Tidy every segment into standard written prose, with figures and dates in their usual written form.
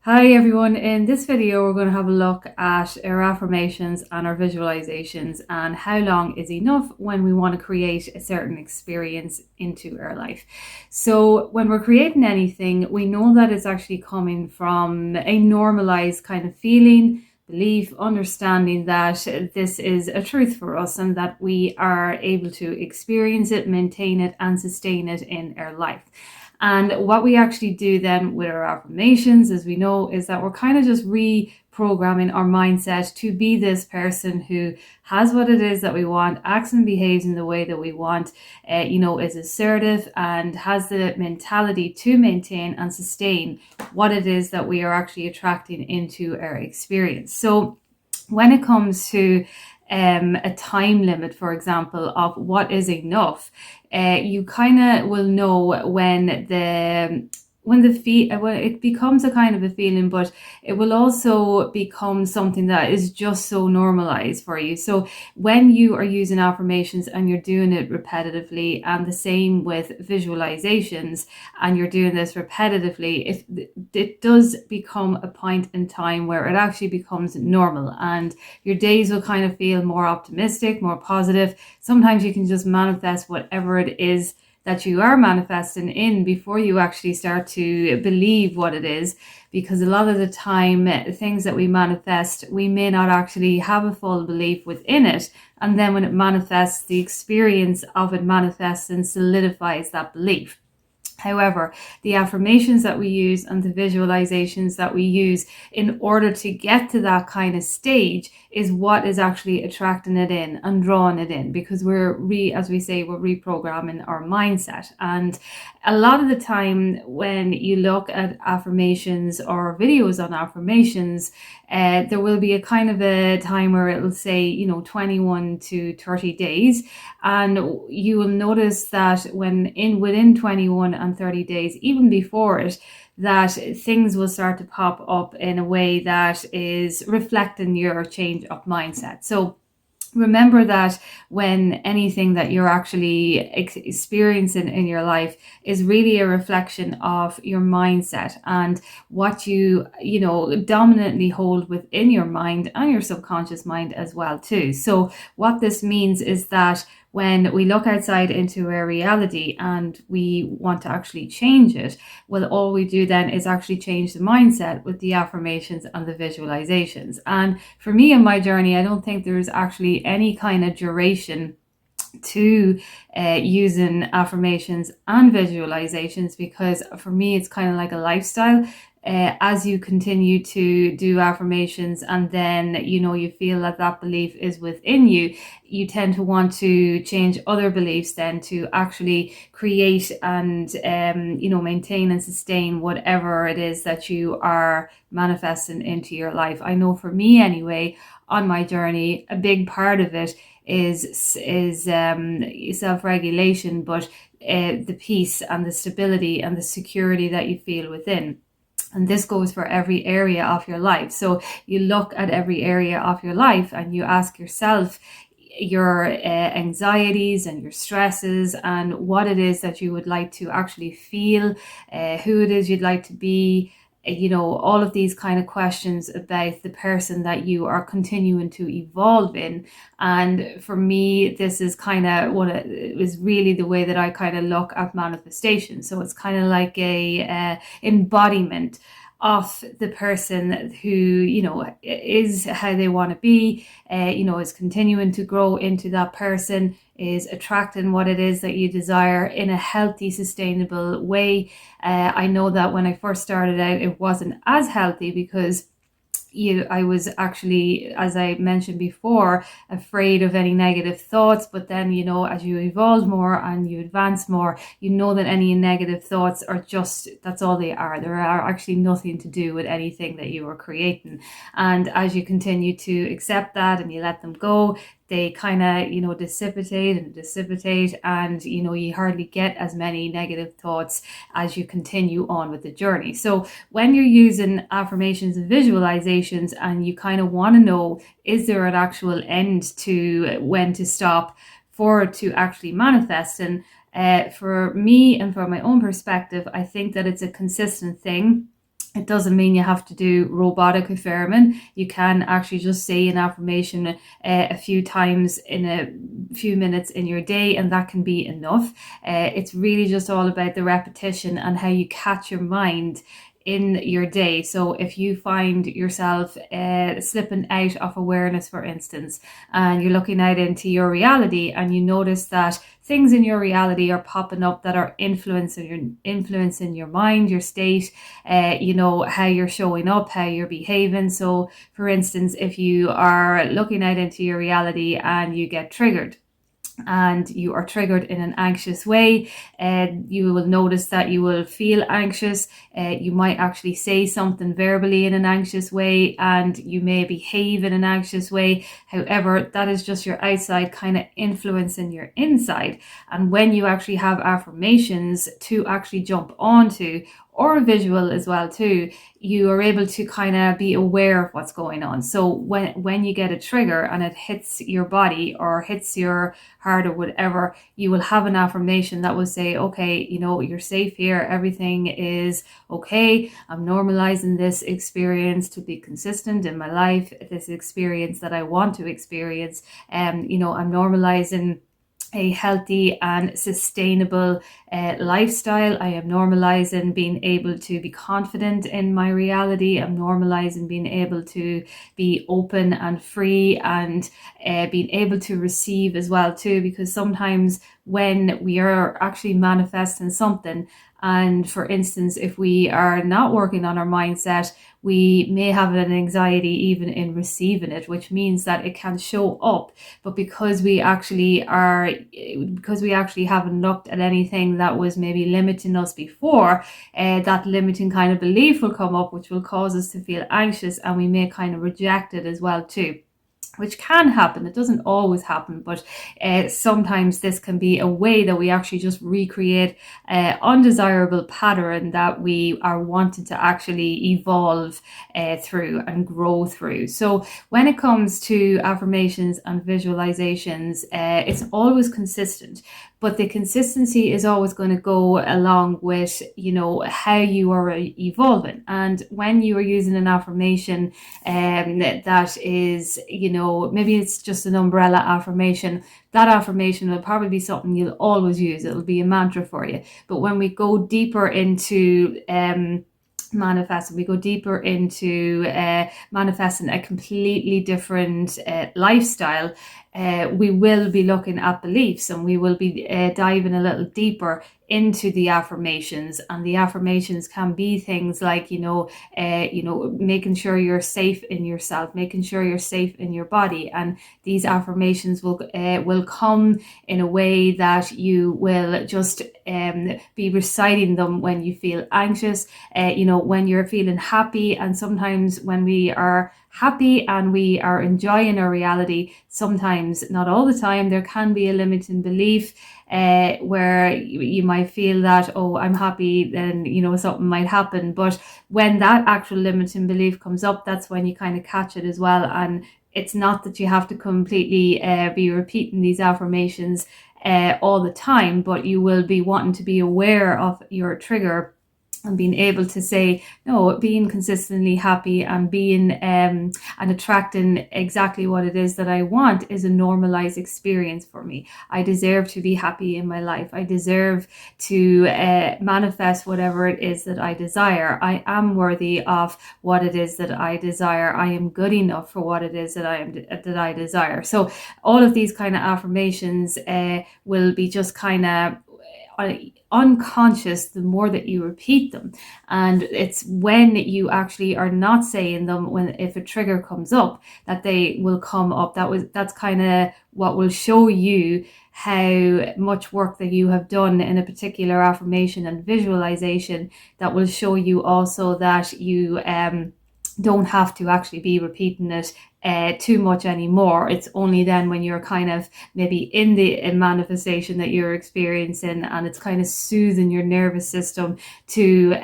Hi everyone, in this video we're going to have a look at our affirmations and our visualizations and how long is enough when we want to create a certain experience into our life. So when we're creating anything, we know that it's actually coming from a normalized kind of feeling, belief, understanding that this is a truth for us and that we are able to experience it, maintain it and sustain it in our life. And what we actually do then with our affirmations, as we know, is that we're kind of just reprogramming our mindset to be this person who has what it is that we want, acts and behaves in the way that we want, is assertive and has the mentality to maintain and sustain what it is that we are actually attracting into our experience. So when it comes to a time limit, for example, of what is enough, you kind of will know when it becomes a kind of a feeling, but it will also become something that is just so normalized for you. So when you are using affirmations and you're doing it repetitively, and the same with visualizations, and you're doing this repetitively, it does become a point in time where it actually becomes normal, and your days will kind of feel more optimistic, more positive. Sometimes you can just manifest whatever it is that you are manifesting in before you actually start to believe what it is, because a lot of the time things that we manifest, we may not actually have a full belief within it, and then when it manifests, the experience of it manifests and solidifies that belief. However, the affirmations that we use and the visualizations that we use in order to get to that kind of stage is what is actually attracting it in and drawing it in, because we're reprogramming our mindset. And a lot of the time when you look at affirmations or videos on affirmations, there will be a kind of a time where it'll say, 21 to 30 days. And you will notice that within 21 and 30 days, even before it, that things will start to pop up in a way that is reflecting your change of mindset. So remember that when anything that you're actually experiencing in your life is really a reflection of your mindset and what you dominantly hold within your mind and your subconscious mind as well too. So what this means is that when we look outside into our reality and we want to actually change it, well, all we do then is actually change the mindset with the affirmations and the visualizations. And for me in my journey, I don't think there's actually any kind of duration to using affirmations and visualizations, because for me it's kind of like a lifestyle. As you continue to do affirmations and then you feel that belief is within you, you tend to want to change other beliefs then to actually create and maintain and sustain whatever it is that you are manifesting into your life. I know for me anyway, on my journey, a big part of it is self-regulation, but the peace and the stability and the security that you feel within. And this goes for every area of your life. So you look at every area of your life and you ask yourself your anxieties and your stresses and what it is that you would like to actually feel, who it is you'd like to be, all of these kind of questions about the person that you are continuing to evolve in. And for me, this is kind of what it is really the way that I kind of look at manifestation. So it's kind of like a embodiment of the person who, is how they want to be, is continuing to grow into that person, is attracting what it is that you desire in a healthy, sustainable way. I know that when I first started out, it wasn't as healthy because I was actually, as I mentioned before, afraid of any negative thoughts. But then, as you evolve more and you advance more, that any negative thoughts are that's all they are. There are actually nothing to do with anything that you are creating. And as you continue to accept that and you let them go, they kind of, dissipate, and, you hardly get as many negative thoughts as you continue on with the journey. So when you're using affirmations and visualizations and you kind of want to know, is there an actual end to when to stop for it to actually manifest? And for me and from my own perspective, I think that it's a consistent thing. It doesn't mean you have to do robotic affirming. You can actually just say an affirmation a few times in a few minutes in your day, and that can be enough. It's really just all about the repetition and how you catch your mind in your day. So if you find yourself slipping out of awareness, for instance, and you're looking out into your reality and you notice that things in your reality are popping up that are influencing your mind, your state, how you're showing up, how you're behaving. So for instance, if you are looking out into your reality and you get triggered, and you are triggered in an anxious way, you will notice that you will feel anxious. You might actually say something verbally in an anxious way, and you may behave in an anxious way. However, that is just your outside kind of influencing your inside. And when you actually have affirmations to actually jump onto, or a visual as well too, you are able to kind of be aware of what's going on. So when you get a trigger and it hits your body or hits your heart or whatever, you will have an affirmation that will say, okay, you're safe here, everything is okay, I'm normalizing this experience to be consistent in my life, this experience that I want to experience. I'm normalizing a healthy and sustainable lifestyle. I am normalizing being able to be confident in my reality. I'm normalizing being able to be open and free, and being able to receive as well too, because sometimes when we are actually manifesting something, and for instance, if we are not working on our mindset, we may have an anxiety even in receiving it, which means that it can show up. But because we actually haven't looked at anything that was maybe limiting us before, that limiting kind of belief will come up, which will cause us to feel anxious, and we may kind of reject it as well too, which can happen. It doesn't always happen, but sometimes this can be a way that we actually just recreate an undesirable pattern that we are wanting to actually evolve through and grow through. So when it comes to affirmations and visualizations, it's always consistent. But the consistency is always going to go along with, how you are evolving. And when you are using an affirmation that is, maybe it's just an umbrella affirmation, that affirmation will probably be something you'll always use. It'll be a mantra for you. But when we go deeper into manifesting, we go deeper into manifesting a completely different lifestyle, we will be looking at beliefs, and we will be diving a little deeper into the affirmations. And the affirmations can be things like, making sure you're safe in yourself, making sure you're safe in your body. And these affirmations will come in a way that you will just be reciting them when you feel anxious, when you're feeling happy. And sometimes when we are happy and we are enjoying our reality, sometimes, not all the time, there can be a limiting belief where you might feel that, oh, I'm happy, then something might happen. But when that actual limiting belief comes up, that's when you kind of catch it as well. And it's not that you have to completely be repeating these affirmations all the time, but you will be wanting to be aware of your trigger and being able to say, no, being consistently happy and being and attracting exactly what it is that I want is a normalized experience for me. I deserve to be happy in my life. I deserve to manifest whatever it is that I desire. I am worthy of what it is that I desire. I am good enough for what it is that I desire. So all of these kind of affirmations will be just kind of unconscious the more that you repeat them. And it's when you actually are not saying them, if a trigger comes up, that they will come up. That's kind of what will show you how much work that you have done in a particular affirmation and visualization. That will show you also that you don't have to actually be repeating it too much anymore. It's only then when you're kind of maybe in the manifestation that you're experiencing, and it's kind of soothing your nervous system to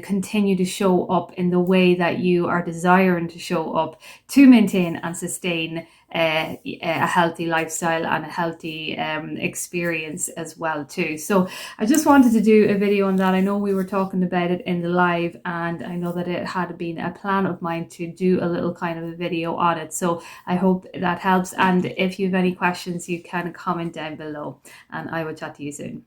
continue to show up in the way that you are desiring to show up to maintain and sustain a healthy lifestyle and a healthy experience as well too. So I just wanted to do a video on that. I know we were talking about it in the live, and I know that it had been a plan of mine to do a little kind of a video on it. So I hope that helps, and if you have any questions, you can comment down below, and I will chat to you soon.